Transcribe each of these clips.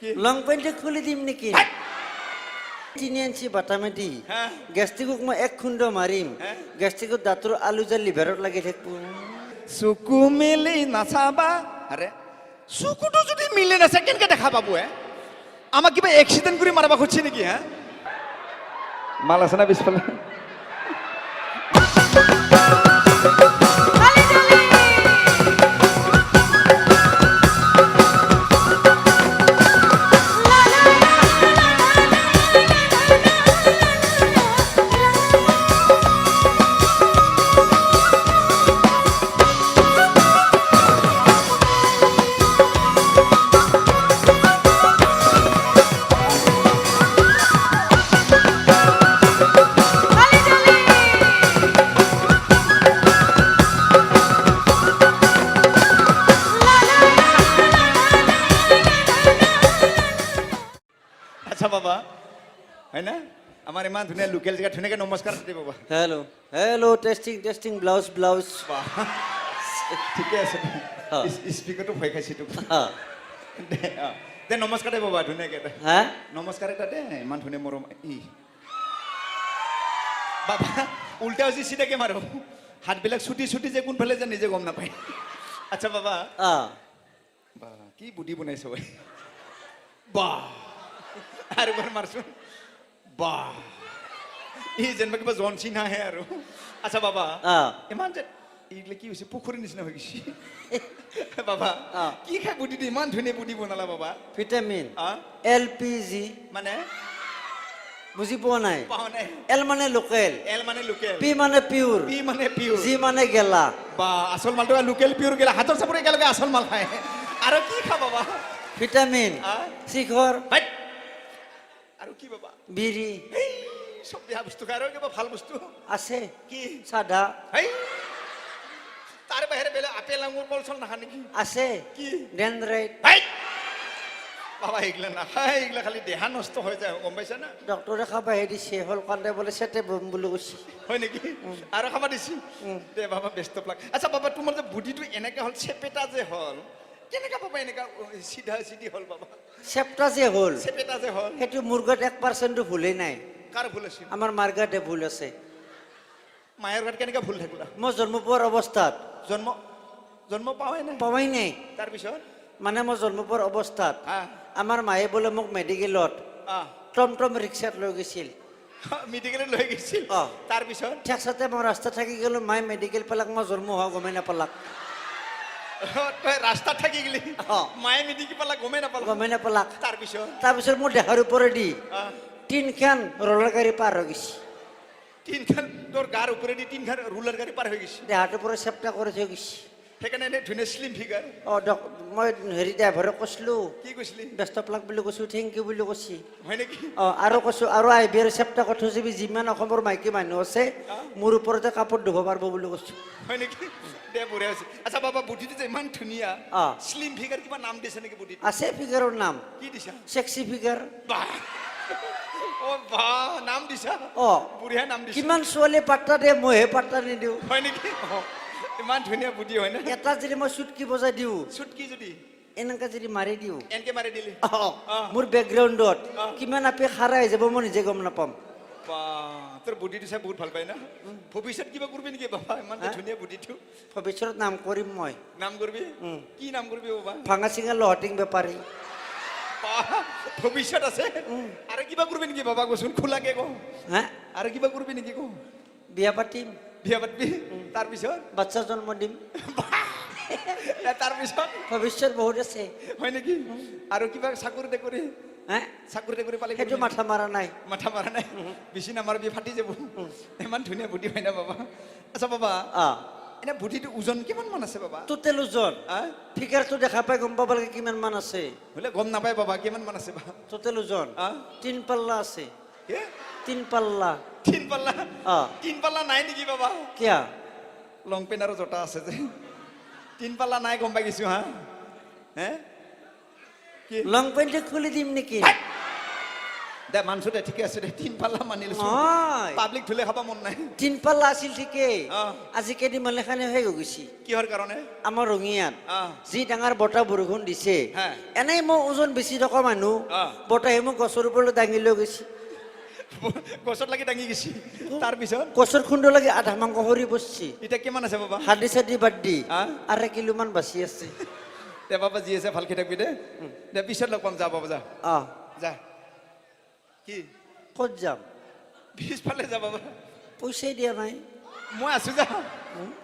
লং পেন্টে খুলি দিম নেকি 3 ইঞ্চি বাটামেদি গ্যাস্ট্ৰিকক মই এক খুন্দ মাৰিম গ্যাস্ট্ৰিকত দাঁতৰ আলু যে লিভাৰত লাগি থাকিব চকু মেলি নাচাবা আৰে চকুটো যদি মিলে নাচা কেনেকে দেখা পাবো আমাক কিবা এক্সিডেন্ট কৰি মাৰিব খুজিছে নেকি মাল আছে না পিছফালে বাবা হয় না আমাৰ ইমান ধুনীয়া লোকেল জেগা ধুনীয়াকে নমস্কাৰ দিতে বাবা hello' hello' testing testing blouse blouse ঠিকে আছে স্পিকাৰটো ভয় খাইছে তোক দে নমস্কাৰ দে বাবা ধুনীয়াকে হা নমস্কাৰ এটা দে ইমান ধুনীয়া মৰম বাবা উল্টা হৈছে চিধাকে মাৰো হাতবিলাক ছুটি ছুটি যে কোনফালে যে নিজে গম নাপায় আচ্ছা বাবা বা কি বুদ্ধি বনাইছ বা আৰু এবাৰ মাৰচোন বা ই যেনিবা কিবা জন চিনাহে আৰু আচ্ছা বাবা ইমান যে এইগিলা কি হৈছে পুখুৰীৰ নিচিনা হৈ গৈছে বাবা কি খাই বুদ্ধি দি ইমান ধুনীয়া বুদ্ধি বনালা বাবা ভিটামিন LPG মানে বুজি পোৱা নাই এল মানে লোকেল পি মানে পিউৰ জি মানে গেলা বা আচল মালটো লোকেল পিউৰ গেলা হাতৰ চাপৰি একেলগে আচল মাল খায় আৰু কি খা বাবা ভিটামিন শিখৰ আৰু কি বাবা বিৰি সব বেয়া বস্তু খায় আৰু কিবা ভাল বস্তু আছে কি সাদা তাৰ বাহিৰে বেলে আপেল আঙুৰ কল চল নাখা নেকি আছে কি ডেনড্ৰাইট বাবা এইগিলা নাখায় এইগিলা খালি দেহা নষ্ট হৈ যায় গম পাইছা না ডক্টৰে খাবা হে দিছে হল কান্দে বোলে চেটে বম বুলি কৈছে হয় নেকি আৰু খাবা দিছি দে বাবা বেষ্ট অফ লাক আচ্ছা বাবা তোমাৰ যে বুদ্ধিটো এনেকা হল চেপেটা যে হল কেনেকা বাবা এনেকা সিধা সিধি হল বাবা চেপটা যে হল সেইটো মোৰ গাত 1% ভুলেই নাই কাৰ ভুল আছে আমাৰ মাৰ গাতে ভুল আছে মায়েৰ গাত কেনেকা ভুল থাকলা মই জন্ম পোৱাৰ অৱস্থাত জন্ম পাৱাই নাই তাৰ পিছত মানে মই জন্ম পোৱাৰ অৱস্থাত আমাৰ মায়ে বোলে মোক মেডিকেলত টমটম ৰিক্সাত লৈ গৈছিল মেডিকেলত লৈ গৈছিল তাৰ পিছত ঠেকচাতে মই ৰাস্তা থাকি গ'লো মায়ে মেডিকেল পালাক মই জন্ম হোৱা গমেই নাপালাক ৰাস্তাত থাকি গলি মায়ে মেডিকেল পালাক গমেই নাপালাক তাৰপিছত মোৰ দেহাৰ ওপৰেদি তিনখান ৰোলাৰ গাড়ী পাৰ হৈ গৈছে তিনখান তোৰ গাৰ ওপৰেদি তিনখান ৰোলাৰ গাড়ী পাৰ হৈ গৈছে দেহাটোৰ পৰা চেপ্টা কৰি থৈ গৈছে সেইকাৰণে এনে ধুনীয়া শ্লিম ফিগাৰ মই হেৰি ড্ৰাইভাৰক কৈছিলো কি কৈছিলি বেষ্ট অফ লাক বুলি কৈছো থেংক ইউ বুলি কৈছি হয় নেকি আৰু কৈছো আৰু আহিবি আৰু চেপ্টা কৰি থৈ যাবি যিমান অসমৰ মাইকী মানুহ আছে মোৰ ওপৰতে কাপোৰ ধুব পাৰিব বুলি কৈছো হয় নেকি দে বঢ়িয়া হৈছে আচ্ছা বাবা বুদ্ধিটো যে ইমান ধুনীয়া শ্লিম ফিগাৰ কিবা নাম দিছে নেকি বুদ্ধি আছে ফিগাৰৰ নাম কি দিছা সেক্সি ফিগাৰ নাম দিছা বঢ়িয়া নাম দিছা কিমান ছোৱালী পাত্তা দিয়ে মইহে পাত্তা নিদিওঁ হয় নেকি ইমান ধুনীয়া বুদ্ধি হয় না এটা যদি মই চুটকি বজাই দিওঁ চুটকি যদি এনেকে যদি মাৰি দিওঁ এনেকে মাৰি দিলি মোৰ বেকগ্ৰাউণ্ডত কিমান আপে খাৰা হৈ যাব মই নিজে গম নাপাম তোৰ বুদ্ধিটো চাই বহুত ভাল পাই না ভৱিষ্যত কিবা কৰিবি নেকি বাবা ইমান ধুনীয়া বুদ্ধিটো ভৱিষ্যত নাম কৰিম মই নাম কৰিবি কি নাম কৰিবি বাবা ভাঙা চিঙা লহটিং বেপাৰী ভৱিষ্যত আছে আৰু কিবা কৰিবি নেকি বাবা কচোন খোলাকে কওঁ আৰু কিবা কৰিবি নেকি কওঁ বিয়া পাতিম বিয়া পাতিবি তাৰপিছত বাচ্চা জন্ম দিম তাৰপিছত ভৱিষ্যত বহুত আছে হয় নেকি আৰু কিবা চাকৰি তাকৰি পালে সেইটো মাথা মাৰা নাই বেছি নামাৰবি ফাটি যাব ইমান ধুনীয়া বুদ্ধি হয় না বাবা আচ্ছা বাবা এনে বুদ্ধিটো ওজন কিমান মান আছে বাবা টোটেল ওজন ফিগাৰটো দেখা পাই গম পাব লাগে কিমান মান আছে বোলে গম নাপায় বাবা কিমান মান আছে বাবা টোটেল ওজন 3 পাল্লা আছে 3 পাল্লা নাই নেকি বাবা কিয়া লং পেন আৰু জোতা আছে যে 3 পাল্লা নাই গম পাই গৈছো লং পেন্টে খুলি দিম নেকি দে মানছো দে ঠিকে আছে দে 3 পাল্লা মানি লৈছো নহয় পাব্লিক ধুলে খাব মন নাই 3 পাল্লা আছিল ঠিকেই অ আজি কেইদিনমান লেখানে হৈ গৈছি কিহৰ কাৰণে আমাৰ ৰঙিয়াত অ যি ডাঙৰ বতাহ বৰষুণ দিছে হা এনেই মই ওজন বেছি থকা মানুহ অ বতাহে মোক গছৰ ওপৰলৈ দাঙি লৈ গৈছে গছত লাগি দাঙি গৈছি তাৰ পিছত গছৰ খুন্দ লাগি আধা মাংস সৰি পৰছি এতিয়া কিমান আছে বাবা হাৰ্ডি চাৰ্ডি বাদ দি হা 1.5 কিলো মান বাচি আছে দে বাবা যি আছে ভালকে থাকিবি দে দে পিছত লগ পাম যা বাবা যা যা কি ক'ত যাম পিছফালে যা বাবা পইচাই দিয়া নাই মই আছো যা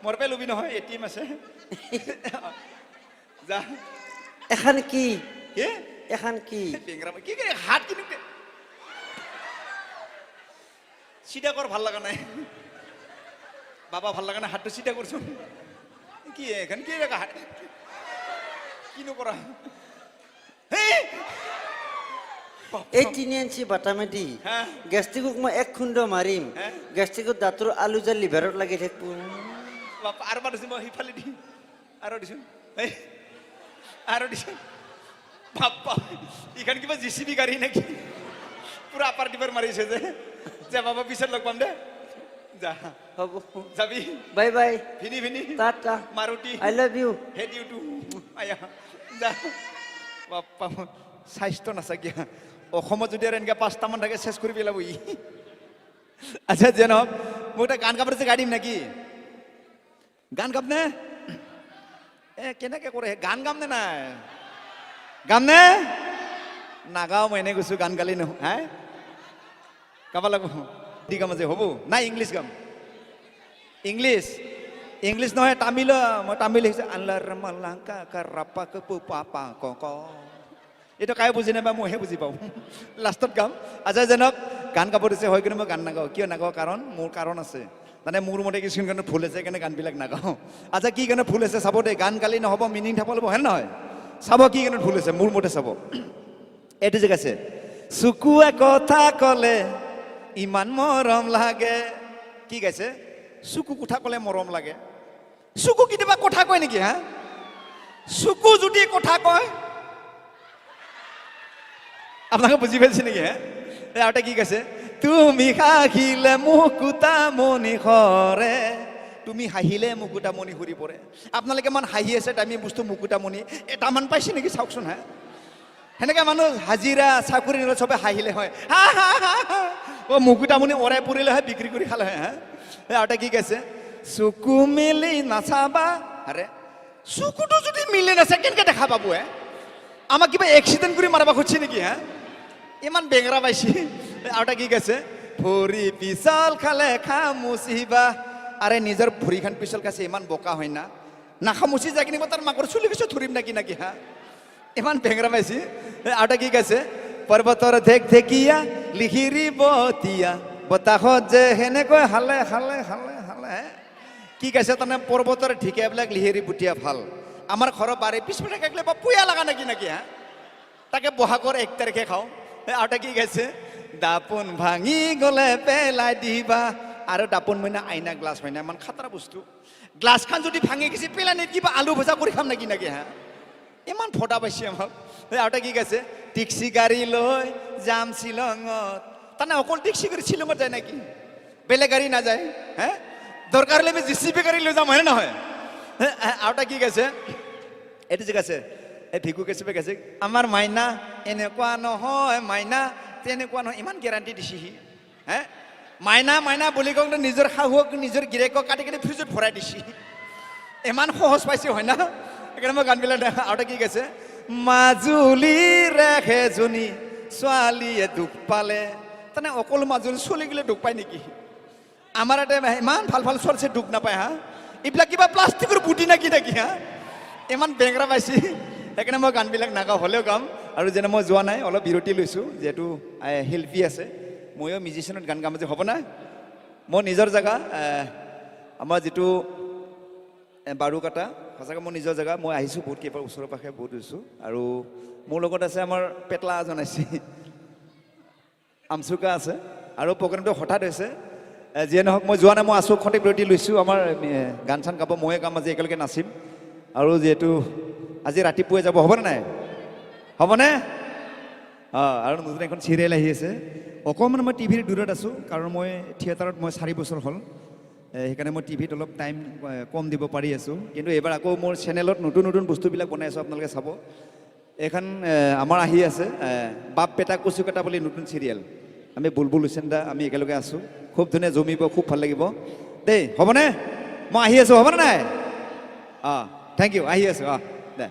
মোৰ পে লবি নহয় এটিএম আছে যা এখন কি কি এখন কি বেংৰা কি কি হাত কিনো চিধা কৰ ভাল লগা নাই বাবা ভাল লগা নাই হাতটো চিধা কৰচোন কি এখন কি ৰেখা হাত কিনো কৰা এই 3 ইঞ্চি বাটামেদি হা গেষ্টিকক মই 1 খুন্দ মাৰিম হা গেষ্টিকত দাঁতৰ আলু যে লিভাৰত লাগি থাকিব বাপ আৰু বাৰ দিছোঁ মই সিফালে দি আৰু দিছোঁ এই আৰু দিছোঁ বাপ্পা ইখান কিবা জিচিবি গাড়ী নেকি পুৰা আপাৰ টিপাৰ মাৰিছে যে যা বাবা পিছত লগ পাম দে যা হ'ব যাবি বাই বাই ভিনি ভিনি Tata Maruti I love you হেড ইউ টু আয়া যা বাপ্পা স্বাস্থ্য নাচাকিয়া অসমত যদি আৰু এনেকৈ 5টামান থাকে চেছ কৰি পেলাব ই আচ্ছা যে নহওক মোক এটা গান গাবলৈ যে গাই দিম নেকি গান গাম নে কেনেকৈ কৰে গান গাম নে নাই গাম নে নাগাওঁ মই এনেই কৈছোঁ গান গালি নহয় হে গাব লাগিব দি গাম আজি হ'ব নাই ইংলিছ গাম ইংলিছ ইংলিছ নহয় তামিল মই তামিল শিকিছোঁ আল্লাহ ৰমালাংকা কাৰাপা কপু পাপা ক এইটো কাই বুজি নাপায় মইহে বুজি পাওঁ লাষ্টত গাম আচ্ছা যেনক গান গাব দিছে হয় কিন্তু মই গান নাগাওঁ কিয় নাগাওঁ কাৰণ মোৰ কাৰণ আছে মানে মোৰ মতে কিছুমান কাৰণে ভুল আছে সেইকাৰণে গানবিলাক নাগাওঁ আচ্ছা কি কাৰণে ভুল আছে চাব দেই গান গালি নহ'ব মিনিং থাকিব লাগিব হয় নহয় চাব কি কাৰণে ভুল আছে মোৰ মতে চাব এইটো যে আছে চকুৱে কথা ক'লে ইমান মৰম লাগে কি গাইছে চকু কথা ক'লে মৰম লাগে চকু কেতিয়াবা কথা কয় নেকি হা চকু যদি কথা কয় আপোনালোকে বুজি পাইছে নেকি হে আৰু কি কৈছে তুমি হাঁহিলে মুকুতা মণি সৰে তুমি হাঁহিলে মুকুতা মণি সৰি পৰে আপোনালোকে ইমান হাঁহি আছে দামী বস্তু মুকুতা মণি এটামান পাইছে নেকি চাওকচোন হা সেনেকৈ মানুহ হাজিৰা চাকৰি নিলে চবে হাঁহিলে হয় হা হা হা অ' মুকুতামণি ওৰাই পৰিলেহে বিক্ৰী কৰি খালে হয় হা আৰু কি কৈছে চকু মেলি নাচাবা আৰে চকুটো যদি মিলি নাচায় কেনেকৈ দেখা পাব হে আমাক কিবা এক্সিডেণ্ট কৰি মাৰিব খুজিছে নেকি হা ইমান বেঙেৰা পাইছে আৰু কি কৈছে ভৰি পিছল খালে খামুচিবা আৰে নিজৰ ভৰিখন পিছল খাইছে ইমান বোকা হয় না নাখামুচি যাই কিনিব তাৰ মাকৰ চুলি কিছু ধৰিম নাকি নাকি হা ইমান বেঙেৰা পাইছে আৰু কি কৈছে পৰ্বতৰ ধেক ধেকিয়া লিখিৰি বতিয়া বতাহত যে সেনেকৈ হালে হালে হালে হালে কি কৈছে তাৰমানে পৰ্বতৰ ঢেকীয়াবিলাক লিহিৰি বুটিয়া ভাল আমাৰ ঘৰৰ বাৰী পিছফালে কাকলে বা পুয়া লগা নাকি নাকি হা তাকে বহাগৰ 1 তাৰিখে খাওঁ আৰু কি কৈছে দাপোন ভাঙি গ'লে পেলাই দিবা আৰু দাপোন মইনা আইনা গ্লাছ মইনা ইমান খাতৰা বস্তু গ্লাছখন যদি ভাঙি গৈছে পেলাই নিদি কিবা আলু ভজা কৰি খাম নাকি নাকি হা ইমান ফটা পাইছে আমাক আৰু কি কৈছে টেক্সি গাড়ী লৈ যাম শ্বিলঙত তাৰমানে অকল টেক্সি গাড়ী শ্বিলঙত যায় নেকি বেলেগ গাড়ী নাযায় হে দৰকাৰ হ'লে আমি জিচিপি গাড়ী লৈ যাম হয় নহয় আৰু কি কৈছে এইটো যে কৈছে এই ভিকু কেঁচুৱে কৈছে আমাৰ মাইনা এনেকুৱা নহয় মাইনা তেনেকুৱা নহয় ইমান গেৰাণ্টি দিছে সি হে মাইনা মাইনা বুলি কওঁতে নিজৰ শাহুক নিজৰ গিৰেকক কাটি কাটি ফ্ৰিজত ভৰাই দিছে ইমান সহজ পাইছে হয় না সেইকাৰণে মই গানবিলাক দেখা আৰু কি কৈছে মাজুলীৰ এজনী ছোৱালীয়ে দুখ পালে তাৰমানে অকল মাজুলী চলি গ'লে দুখ পায় নেকি আমাৰ ইয়াতে ইমান ভাল ভাল ছোৱালী দুখ নাপায় হা এইবিলাক কিবা প্লাষ্টিকৰ বুটি নাকি নাকি হা ইমান বেঙেৰা পাইছে সেইকাৰণে মই গানবিলাক নাগাওঁ হ'লেও গাম আৰু যেনে মই যোৱা নাই অলপ বিৰতি লৈছোঁ যিহেতু শিল্পী আছে ময়ো মিউজিচিয়ানত গান গাম যে হ'ব না মই নিজৰ জেগা আমাৰ যিটো বাৰুকাটা সঁচাকৈ মোৰ নিজৰ জেগা মই আহিছোঁ বহুত কেইবাৰ ওচৰৰ পাশে বহুত গৈছোঁ আৰু মোৰ লগত আছে আমাৰ পেটলা এজন আছে আমচুকা আছে আৰু প্ৰগ্ৰেমটো হঠাৎ হৈছে যিয়ে নহওক মই যোৱা নাই মই আছোঁ খন্তেক বিৰতি লৈছোঁ আমাৰ গান চান গাব ময়ে গাম আজি একেলগে নাচিম আৰু যিহেতু আজি ৰাতিপুৱাই যাব হ'বনে নাই হ'বনে আৰু নতুন এখন চিৰিয়েল আহি আছে অকণমান মই টিভিৰ দূৰত আছোঁ কাৰণ মই থিয়েটাৰত মই 4 বছৰ হ'ল সেইকাৰণে মই টিভিত অলপ টাইম কম দিব পাৰি আছোঁ কিন্তু এইবাৰ আকৌ মোৰ চেনেলত নতুন নতুন বস্তুবিলাক বনাই আছোঁ আপোনালোকে চাব এইখন আমাৰ আহি আছে বাপ বেটা কচু কাটা বুলি নতুন চিৰিয়েল আমি বুলবুল হুছেইন দা আমি একেলগে আছোঁ খুব ধুনীয়া জমিব খুব ভাল লাগিব দেই হ'বনে মই আহি আছোঁ হ'বনে নাই থেংক ইউ আহি আছোঁ দে